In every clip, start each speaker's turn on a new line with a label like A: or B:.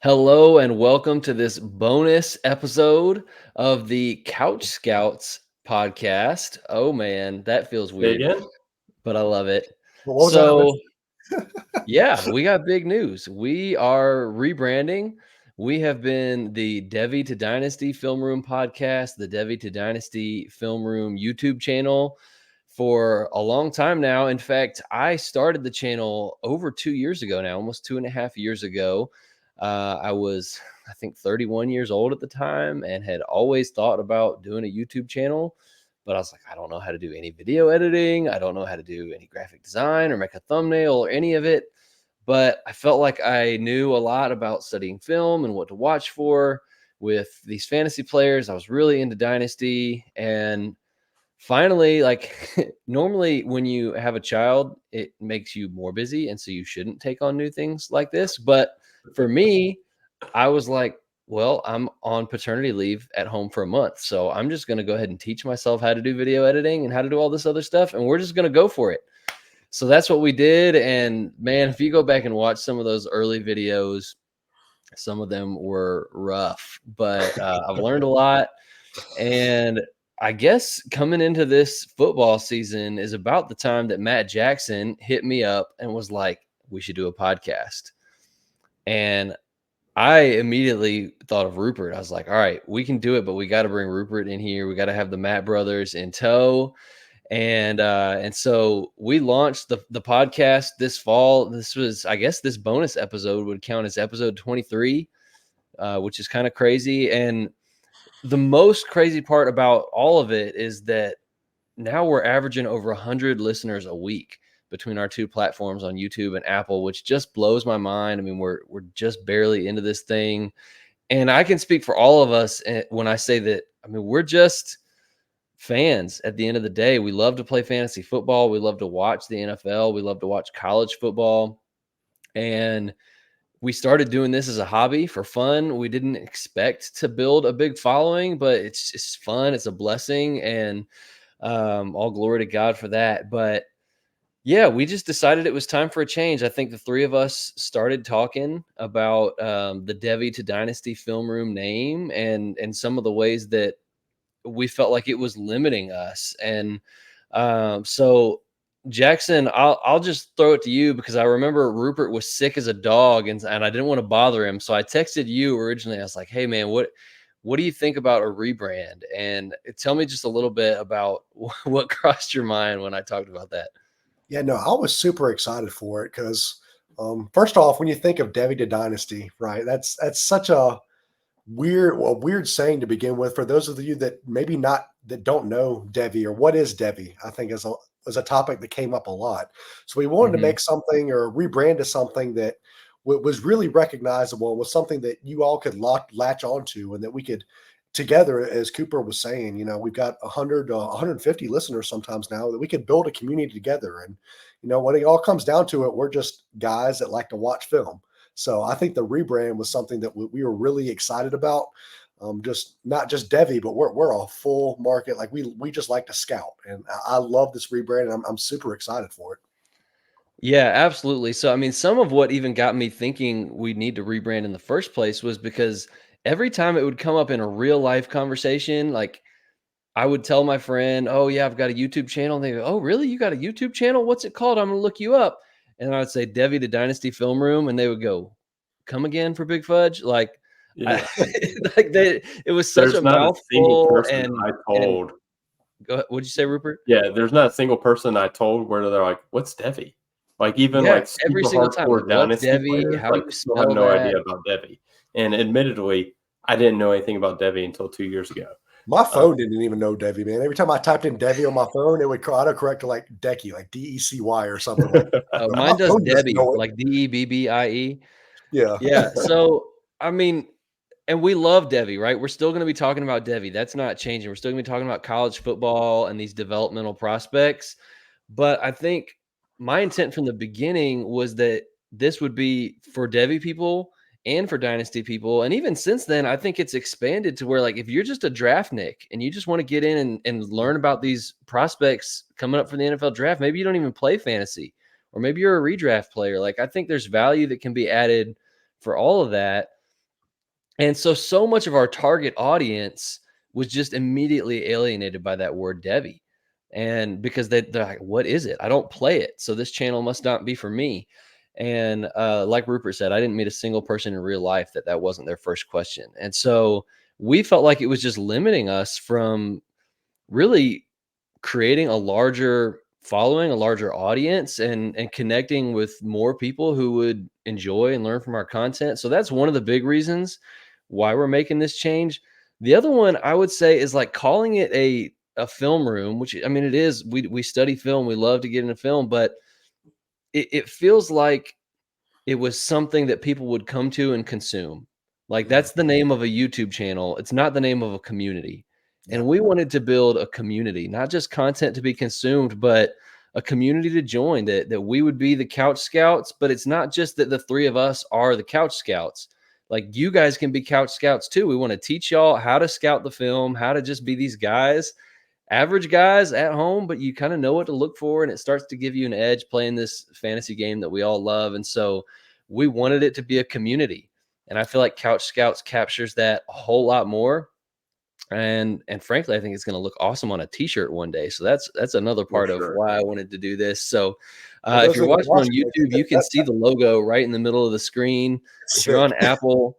A: Hello and welcome to this bonus episode of the Couch Scouts podcast. Oh man, that feels
B: Say
A: weird,
B: again?
A: but I love it.
C: Well, what was that?
A: So, yeah, we got big news. We are rebranding. We have been the Devi to Dynasty Film Room podcast, the Devi to Dynasty Film Room YouTube channel for a long time now. In fact, I started the channel over 2 years ago now, almost 2.5 years ago. I was, I think, 31 years old at the time and had always thought about doing a YouTube channel. But I was like, I don't know how to do any video editing. I don't know how to do any graphic design or make a thumbnail or any of it. But I felt like I knew a lot about studying film and what to watch for with these fantasy players. I was really into Dynasty. And finally, like normally when you have a child, it makes you more busy. And so you shouldn't take on new things like this. But for me, I was like, well, I'm on paternity leave at home for a month. So I'm just going to go ahead and teach myself how to do video editing and how to do all this other stuff. And we're just going to go for it. So that's what we did. And man, if you go back and watch some of those early videos, some of them were rough, but I've learned a lot. And I guess coming into this football season is about the time that Matt Jackson hit me up and was like, we should do a podcast. And I immediately thought of Rupert. I was like, all right, we can do it, but we got to bring Rupert in here. We got to have the Matt brothers in tow. And so we launched the podcast this fall. This was, I guess, this bonus episode would count as episode 23, which is kind of crazy. And the most crazy part about all of it is that now we're averaging over 100 listeners a week between our two platforms on YouTube and Apple, which just blows my mind. I mean, we're just barely into this thing. And I can speak for all of us when I say that, I mean, we're just fans at the end of the day. We love to play fantasy football. We love to watch the NFL. We love to watch college football. And we started doing this as a hobby for fun. We didn't expect to build a big following, but it's just fun. It's a blessing. And all glory to God for that. But yeah, we just decided it was time for a change. I think the three of us started talking about the Devi to Dynasty Film Room name and some of the ways that we felt like it was limiting us. And so Jackson, I'll just throw it to you because I remember Rupert was sick as a dog and I didn't want to bother him. So I texted you originally. I was like, hey man, what do you think about a rebrand? And tell me just a little bit about what crossed your mind when I talked about that.
C: Yeah, no, I was super excited for it because, first off, when you think of Devi to Dynasty, right, that's such a weird saying to begin with. For those of you that maybe not that don't know Devi or what is Devi, I think is a topic that came up a lot. So we wanted to
A: Mm-hmm.
C: make something or rebrand to something that was really recognizable, was something that you all could latch onto, and that we could together, as Cooper was saying, we've got 100, 150 listeners sometimes now, that we could build a community together. And, when it all comes down to it, we're just guys that like to watch film. So I think the rebrand was something that we were really excited about. Just not just Devi, but we're a full market. Like we just like to scout, and I love this rebrand, and I'm super excited for it.
A: Yeah, absolutely. So, I mean, some of what even got me thinking we need to rebrand in the first place was because every time it would come up in a real life conversation, like I would tell my friend, "Oh yeah, I've got a YouTube channel." And they go, "Oh really? You got a YouTube channel? What's it called? I'm gonna look you up." And I would say Devi the Dynasty Film Room, and they would go, "Come again for Big Fudge?" Like, I,
B: Yeah.
A: it was such a
B: There's not a single
A: mouthful.
B: person I
A: And
B: told.
A: go ahead. What'd you say, Rupert?
B: Yeah, there's not a single person I told where they're like, "What's Devi?" Like, even,
A: Yeah,
B: like,
A: every
B: super
A: single time. Like,
B: hardcore
A: what's
B: Dynasty
A: Devi?
B: players,
A: How do
B: like,
A: you
B: still have
A: spell
B: no
A: that?
B: idea about Devi. And admittedly, I didn't know anything about Devi until 2 years ago.
C: My
B: Uh,
C: phone didn't even know Devi, man. Every time I typed in Devi on my phone, it would autocorrect to like Decky, like DECY or something like that. My
A: Mine does
C: phone doesn't
A: Debbie,
C: know it.
A: like Debbie.
C: Yeah.
A: Yeah. So, I mean, and we love Devi, right? We're still going to be talking about Devi. That's not changing. We're still going to be talking about college football and these developmental prospects. But I think my intent from the beginning was that this would be for Devi people and for dynasty people. And even since then, I think it's expanded to where, like, if you're just a draft Nick and you just want to get in and learn about these prospects coming up for the NFL draft, maybe you don't even play fantasy, or maybe you're a redraft player. Like, I think there's value that can be added for all of that. And so much of our target audience was just immediately alienated by that word Devi. And because they're like, what is it? I don't play it. So this channel must not be for me. And like Rupert said, I didn't meet a single person in real life that wasn't their first question. And so we felt like it was just limiting us from really creating a larger following, a larger audience, and connecting with more people who would enjoy and learn from our content. So that's one of the big reasons why we're making this change. The other one I would say is like calling it a film room, which I mean it is. We study film, we love to get into film, but it feels like it was something that people would come to and consume. Like that's the name of a YouTube channel. It's not the name of a community.
C: Yeah.
A: And we wanted to build a community, not just content to be consumed, but a community to join that we would be the Couch Scouts, but it's not just that the three of us are the Couch Scouts. Like you guys can be Couch Scouts too. We want to teach y'all how to scout the film, how to just be these guys, average guys at home, but you kind of know what to look for, and it starts to give you an edge playing this fantasy game that we all love. And so we wanted it to be a community, and I feel like Couch Scouts captures that a whole lot more. And frankly, I think it's going to look awesome on a t-shirt one day. So that's another
B: For
A: part of
B: sure.
A: why I wanted to do this. So
C: For
A: if
C: those
A: you're
C: that are
A: watching on
C: watching
A: YouTube, you can see the logo right in the middle of the screen. If you're on Apple,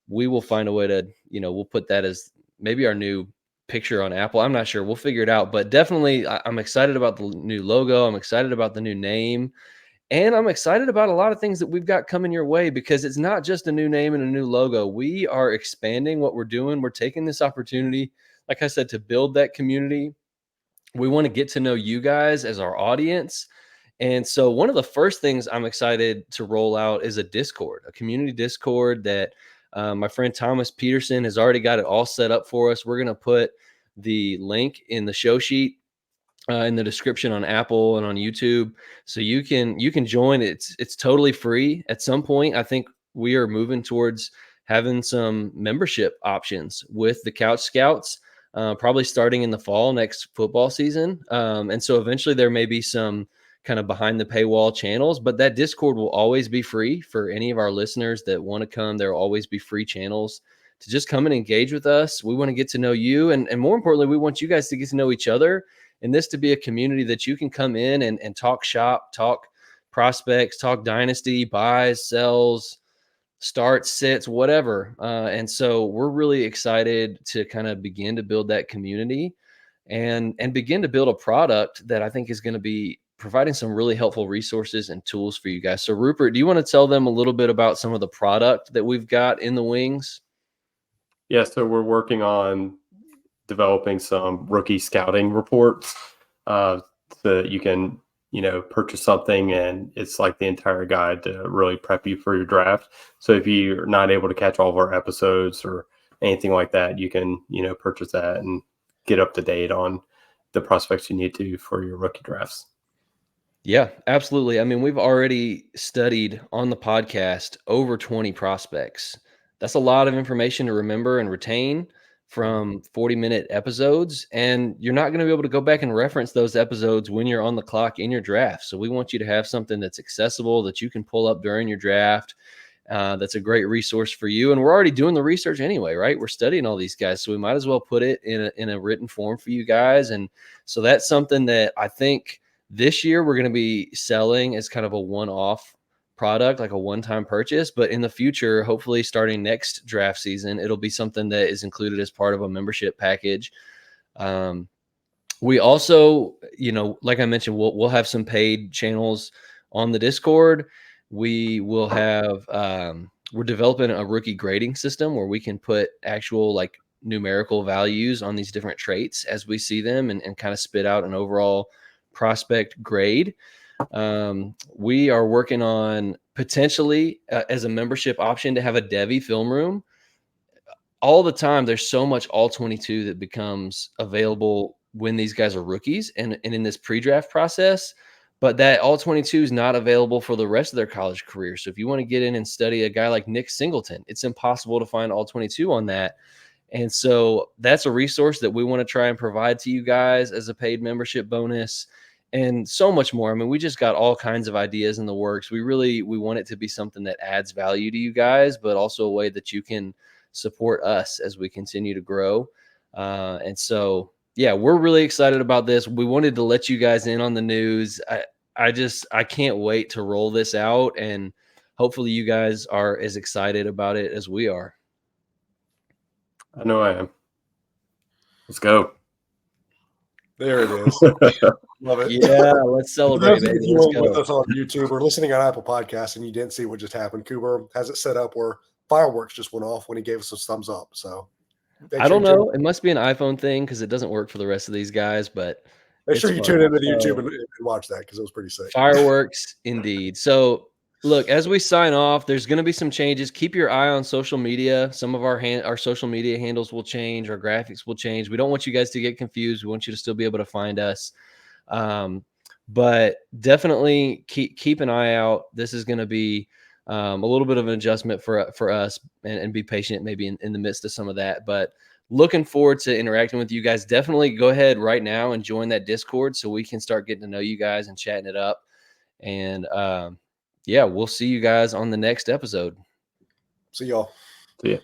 A: we will find a way to, we'll put that as maybe our new picture on Apple. I'm not sure. We'll figure it out. But definitely, I'm excited about the new logo. I'm excited about the new name. And I'm excited about a lot of things that we've got coming your way, because it's not just a new name and a new logo. We are expanding what we're doing. We're taking this opportunity, like I said, to build that community. We want to get to know you guys as our audience. And so one of the first things I'm excited to roll out is a Discord, a community Discord that my friend Thomas Peterson has already got it all set up for us. We're going to put the link in the show sheet, in the description on Apple and on YouTube, so you can join. It's totally free. At some point, I think we are moving towards having some membership options with the Couch Scouts, probably starting in the fall next football season. And so eventually there may be some kind of behind the paywall channels, but that Discord will always be free for any of our listeners that want to come. There will always be free channels to just come and engage with us. We want to get to know you, and more importantly, we want you guys to get to know each other, and this to be a community that you can come in and talk shop, talk prospects, talk dynasty, buys, sells, starts, sits, whatever. And so we're really excited to kind of begin to build that community and begin to build a product that I think is going to be providing some really helpful resources and tools for you guys. So Rupert, do you want to tell them a little bit about some of the product that we've got in the wings?
B: Yeah, so we're working on developing some rookie scouting reports, so that you can, purchase something and it's like the entire guide to really prep you for your draft. So if you're not able to catch all of our episodes or anything like that, you can, purchase that and get up to date on the prospects you need to for your rookie drafts.
A: Yeah, absolutely. I mean, we've already studied on the podcast over 20 prospects. That's a lot of information to remember and retain from 40-minute episodes. And you're not going to be able to go back and reference those episodes when you're on the clock in your draft. So we want you to have something that's accessible that you can pull up during your draft. That's a great resource for you. And we're already doing the research anyway, right? We're studying all these guys. So we might as well put it in a written form for you guys. And so that's something that I think this year we're going to be selling as kind of a one-off product, like a one-time purchase. But in the future, hopefully starting next draft season, it'll be something that is included as part of a membership package. We also, like I mentioned, we'll have some paid channels on the Discord. We will have, we're developing a rookie grading system where we can put actual like numerical values on these different traits as we see them, and kind of spit out an overall prospect grade. We are working on potentially as a membership option to have a Devi film room. All the time there's so much all 22 that becomes available when these guys are rookies and in this pre-draft process, but that all 22 is not available for the rest of their college career. So if you want to get in and study a guy like Nick Singleton, it's impossible to find all 22 on that. And so that's a resource that we want to try and provide to you guys as a paid membership bonus. and so much more. I mean, we just got all kinds of ideas in the works. We want it to be something that adds value to you guys, but also a way that you can support us as we continue to grow. And so, yeah, we're really excited about this. We wanted to let you guys in on the news. I can't wait to roll this out, and hopefully you guys are as excited about it as we are.
B: I know I am. Let's go.
C: There it is. Love it.
A: Yeah, let's
C: For
A: celebrate,
C: those of
A: baby.
C: you
A: Let's
C: who are with
A: go.
C: us on YouTube or listening on Apple Podcasts and you didn't see what just happened, Cooper has it set up where fireworks just went off when he gave us a thumbs up. So
A: I don't know. It must be an iPhone thing because it doesn't work for the rest of these guys, but
C: make
A: it's
C: sure you
A: fun.
C: tune into the
A: So,
C: YouTube and watch that because it was pretty sick.
A: fireworks indeed. So look, as we sign off, there's going to be some changes. Keep your eye on social media. Some of our social media handles will change. Our graphics will change. We don't want you guys to get confused. We want you to still be able to find us. But definitely keep an eye out. This is going to be a little bit of an adjustment for us, and be patient maybe in the midst of some of that. But looking forward to interacting with you guys. Definitely go ahead right now and join that Discord so we can start getting to know you guys and chatting it up. And yeah, we'll see you guys on the next episode.
C: See y'all.
B: See ya.